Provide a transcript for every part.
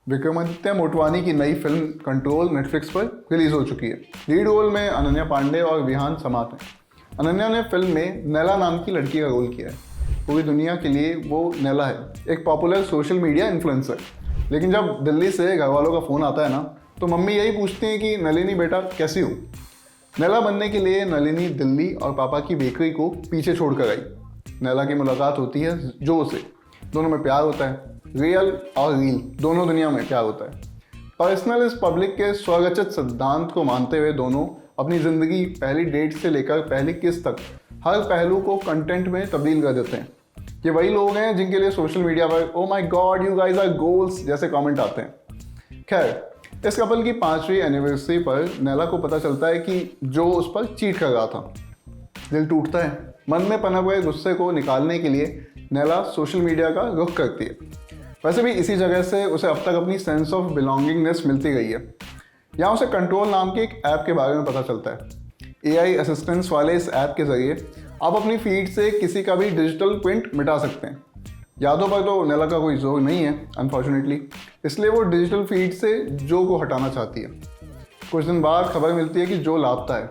विक्रमादित्य मोटवानी की नई film control Netflix पर रिलीज हो चुकी है। लीड रोल में अनन्या पांडे और विहान समात हैं। अनन्या ने फिल्म में नैला नाम की लड़की का रोल किया है। पूरी दुनिया के लिए वो नैला है, एक पॉपुलर सोशल मीडिया इन्फ्लुएंसर। लेकिन जब दिल्ली से घर वालों का फ़ोन आता है ना, तो मम्मी यही पूछती हैं कि नलिनी बेटा कैसी हो। नैला बनने के लिए नलिनी दिल्ली और पापा की बेकरी को पीछे छोड़कर आई। नैला की मुलाकात होती है जो से, दोनों में प्यार होता है। रियल और रील दोनों दुनिया में प्यार होता है। पर्सनल इस पब्लिक के स्वरचित सिद्धांत को मानते हुए दोनों अपनी ज़िंदगी पहली डेट से लेकर पहली किस तक हर पहलू को कंटेंट में तब्दील कर देते हैं। ये वही लोग हैं जिनके लिए सोशल मीडिया पर "oh my god you guys are goals" जैसे कमेंट आते हैं। खैर, इस कपल की 5वीं एनिवर्सरी पर नैला को पता चलता है कि जो उस पर चीट कर रहा था। दिल टूटता है। मन में पनप गए गुस्से को निकालने के लिए नैला सोशल मीडिया का रुख करती है। वैसे भी इसी जगह से उसे अब तक अपनी सेंस ऑफ बिलोंगिंगनेस मिलती गई है। यहाँ उसे कंट्रोल नाम के एक ऐप के बारे में पता चलता है। AI असिस्टेंस वाले इस ऐप के ज़रिए आप अपनी फीड से किसी का भी डिजिटल प्रिंट मिटा सकते हैं। यादों पर तो नैला का कोई जोर नहीं है अनफॉर्चुनेटली, इसलिए वो डिजिटल फीड से जो को हटाना चाहती है। कुछ दिन बाद खबर मिलती है कि जो लापता है।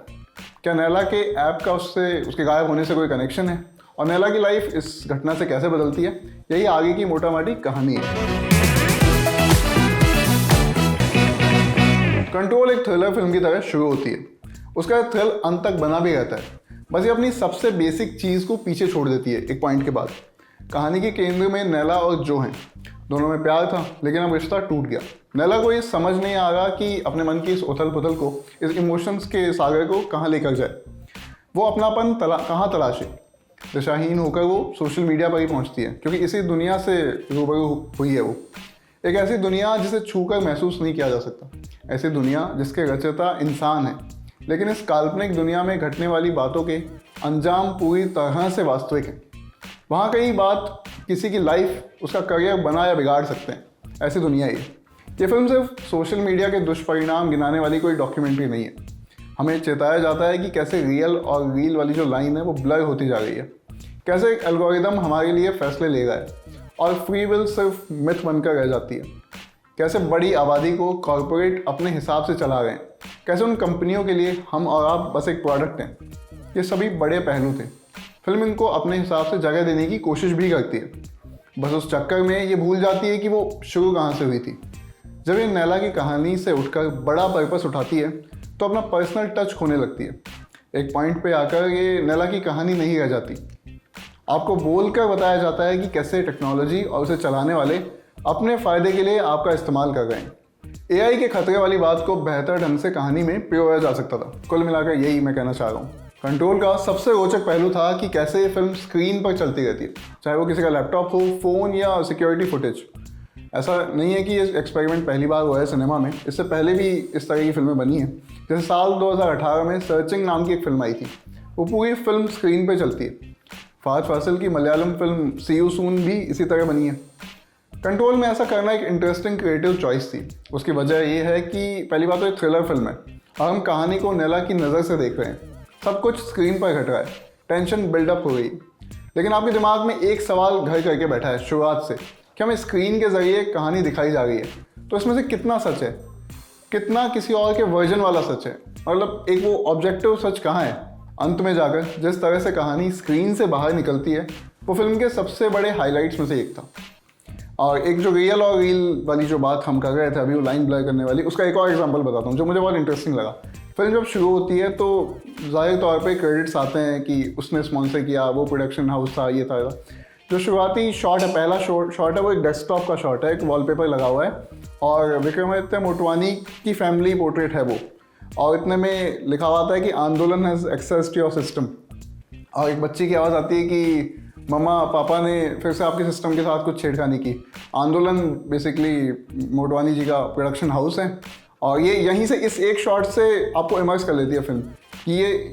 क्या नैला के ऐप का उसके गायब होने से कोई कनेक्शन है, और नैला की लाइफ इस घटना से कैसे बदलती है, यही आगे की मोटा मोटी कहानी है। कंट्रोल एक थ्रिलर फिल्म की तरह शुरू होती है। उसका थ्रिल अंत तक बना भी रहता है, बस ये अपनी सबसे बेसिक चीज़ को पीछे छोड़ देती है एक पॉइंट के बाद। कहानी के केंद्र में नैला और जो हैं। दोनों में प्यार था, लेकिन अब रिश्ता टूट गया। नैला को ये समझ नहीं आ रहा कि अपने मन की इस उथल पुथल को, इस इमोशंस के सागर को कहाँ लेकर जाए। वो अपनापन कहाँ तलाशे। दिशाहीन होकर वो सोशल मीडिया पर ही पहुंचती है, क्योंकि इसी दुनिया से रूबरू हुई है। वो एक ऐसी दुनिया जिसे छूकर महसूस नहीं किया जा सकता, ऐसी दुनिया जिसके रचयिता इंसान है, लेकिन इस काल्पनिक दुनिया में घटने वाली बातों के अंजाम पूरी तरह से वास्तविक हैं। वहाँ कई बात किसी की लाइफ, उसका करियर बना या बिगाड़ सकते हैं। ऐसी दुनिया ही ये फिल्म सिर्फ सोशल मीडिया के दुष्परिणाम गिनाने वाली कोई डॉक्यूमेंट्री नहीं है। हमें चेताया जाता है कि कैसे रियल और रील वाली जो लाइन है वो ब्लर होती जा रही है, कैसे एक एल्गोरिदम हमारे लिए फैसले ले रहा है और फ्री विल सिर्फ मिथ बनकर रह जाती है, कैसे बड़ी आबादी को कॉरपोरेट अपने हिसाब से चला रहे हैं, कैसे उन कंपनियों के लिए हम और आप बस एक प्रोडक्ट हैं। ये सभी बड़े पहलू थे। फिल्म इनको अपने हिसाब से जगह देने की कोशिश भी करती है, बस उस चक्कर में ये भूल जाती है कि वो शुरू कहाँ से हुई थी। जब ये नैला की कहानी से उठकर बड़ा पर्पस उठाती है तो अपना पर्सनल टच खोने लगती है। एक पॉइंट पे आकर ये नैला की कहानी नहीं रह जाती। आपको बोलकर बताया जाता है कि कैसे टेक्नोलॉजी और उसे चलाने वाले अपने फ़ायदे के लिए आपका इस्तेमाल कर रहे हैं। AI के खतरे वाली बात को बेहतर ढंग से कहानी में पिरोया जा सकता था। कुल मिलाकर यही मैं कहना चाह रहा हूँ। कंट्रोल का सबसे रोचक पहलू था कि कैसे ये फिल्म स्क्रीन पर चलती रहती है, चाहे वो किसी का लैपटॉप हो, फ़ोन या सिक्योरिटी फुटेज। ऐसा नहीं है कि ये एक्सपेरिमेंट पहली बार हुआ है सिनेमा में, इससे पहले भी इस तरह की फिल्में बनी हैं। जैसे साल 2018 में सर्चिंग नाम की एक फिल्म आई थी, वो पूरी फिल्म स्क्रीन पे चलती है। फहद फासिल की Malayalam film see you soon भी इसी तरह बनी है। कंट्रोल में ऐसा करना एक इंटरेस्टिंग क्रिएटिव चॉइस थी। उसकी वजह ये है कि पहली बात तो एक थ्रिलर फिल्म है और हम कहानी को नैला की नज़र से देख रहे हैं। सब कुछ स्क्रीन पर घट रहा है, टेंशन बिल्डअप हो गई, लेकिन आपके दिमाग में एक सवाल घर करके बैठा है शुरुआत से कि हमें स्क्रीन के ज़रिए कहानी दिखाई जा रही है, तो इसमें से कितना सच है, कितना किसी और के वर्जन वाला सच है। मतलब एक वो ऑब्जेक्टिव सच कहाँ है। अंत में जाकर जिस तरह से कहानी स्क्रीन से बाहर निकलती है वो फिल्म के सबसे बड़े हाइलाइट्स में से एक था। और एक जो रियल और रील वाली जो बात हम कर रहे थे अभी, वो लाइन ब्लर करने वाली, उसका एक और एग्जांपल बताता हूँ जो मुझे बहुत इंटरेस्टिंग लगा। फिल्म जब शुरू होती है तो ज़ाहिर तौर पे क्रेडिट्स आते हैं कि उसने स्पॉन्सर किया, वो प्रोडक्शन हाउस था, ये था। जो शुरुआती शॉट है, पहला शॉट है, वो एक डेस्कटॉप का शॉट है, एक वॉलपेपर लगा हुआ है और विक्रमादित्य मोटवानी की फैमिली पोर्ट्रेट है वो, और इतने में लिखा हुआ था कि आंदोलन has access to your system. और एक बच्ची की आवाज़ आती है कि मम्मा पापा ने फिर से आपके सिस्टम के साथ कुछ छेड़खानी की। आंदोलन बेसिकली मोटवानी जी का प्रोडक्शन हाउस है, और ये यहीं से इस एक शॉट से आपको इमर्स कर लेती है फिल्म कि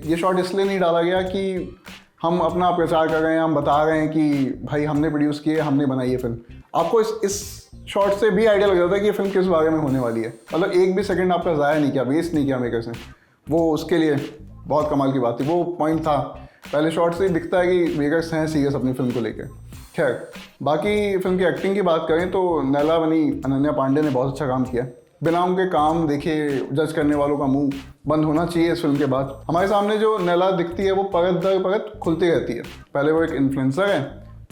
ये शॉट इसलिए नहीं डाला गया कि हम अपना प्रचार कर रहे हैं, हम बता रहे हैं कि भाई हमने प्रोड्यूस किए, हमने बनाई है फिल्म। आपको इस शॉट से भी आइडिया लग जाता है कि ये फिल्म किस बारे में होने वाली है। मतलब एक भी सेकंड आपका ज़ाया नहीं किया, वेस्ट नहीं किया मेकर्स ने। वो उसके लिए बहुत कमाल की बात थी। वो पॉइंट था, पहले शॉट से ही दिखता है कि मेकर्स हैं सीरियस अपनी फिल्म को लेकर। खैर, बाकी फिल्म की एक्टिंग की बात करें तो नैला बनी अनन्या पांडे ने बहुत अच्छा काम किया। बिना उनके काम देखे जज करने वालों का मुंह बंद होना चाहिए इस फिल्म के बाद। हमारे सामने जो नैला दिखती है वो परत दर परत खुलती रहती है। पहले वो एक इन्फ्लुएंसर है,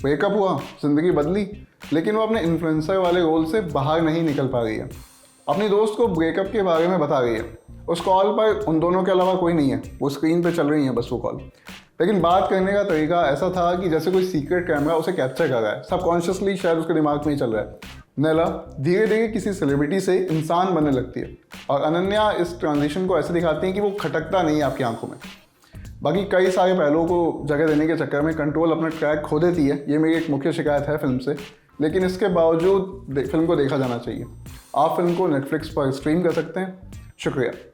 ब्रेकअप हुआ, जिंदगी बदली, लेकिन वो अपने इन्फ्लुएंसर वाले रोल से बाहर नहीं निकल पा रही है। अपनी दोस्त को ब्रेकअप के बारे में बता रही है। उस कॉल पर उन दोनों के अलावा कोई नहीं है, वो स्क्रीन पे चल रही है बस वो कॉल। लेकिन बात करने का तरीका ऐसा था कि जैसे कोई सीक्रेट कैमरा उसे कैप्चर कर रहा है, सबकॉन्शियसली शायद उसके दिमाग में ही चल रहा है। नैला धीरे धीरे किसी सेलिब्रिटी से इंसान बनने लगती है और अनन्या इस ट्रांजिशन को ऐसे दिखाती है कि वो खटकता नहीं है आपकी आंखों में। बाकी कई सारे पहलुओं को जगह देने के चक्कर में कंट्रोल अपना ट्रैक खो देती है, ये मेरी एक मुख्य शिकायत है फिल्म से। लेकिन इसके बावजूद फिल्म को देखा जाना चाहिए। आप फिल्म को नेटफ्लिक्स पर स्ट्रीम कर सकते हैं। शुक्रिया।